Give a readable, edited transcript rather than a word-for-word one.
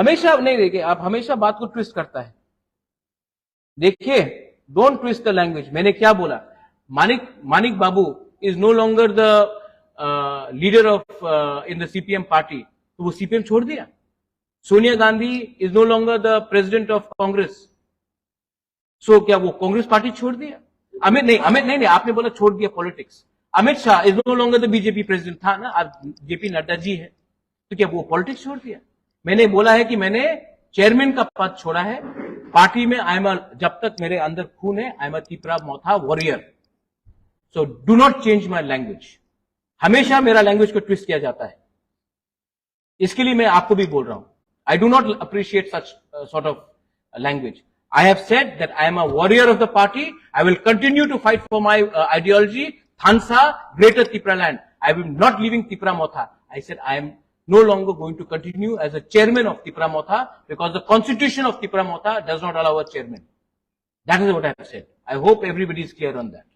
हमेशा नहीं, देखिए आप हमेशा बात को ट्विस्ट करता है। देखिए, डोंट ट्विस्ट द लैंग्वेज। मैंने क्या बोला? Manik Babu is no longer the leader of in the CPM party, तो वो सीपीएम छोड़ दिया। Sonia Gandhi is no longer the president of Congress, so क्या वो कांग्रेस पार्टी छोड़ दिया? अमित नहीं, आपने बोला छोड़ दिया politics. Amit Shah is no longer the BJP president, था ना, अब जेपी नड्डा जी है, तो क्या वो पॉलिटिक्स छोड़ दिया? मैंने बोला है कि मैंने चेयरमैन का पद छोड़ा है पार्टी में। जब तक मेरे अंदर खून है, I am a Tipra Motha warrior. So do not change my language. हमेशा मेरा लैंग्वेज को ट्विस्ट किया जाता है, इसके लिए मैं आपको भी बोल रहा हूं। I do not appreciate such sort of language. I have said that I am a warrior of the party. I will continue to fight for my ideology, Thansa, Greater Tipra land. I will not leaving Tipra Motha. I said I am no longer going to continue as a chairman of Tipra Motha because the constitution of Tipra Motha does not allow a chairman. That is what I have said. I hope everybody is clear on that.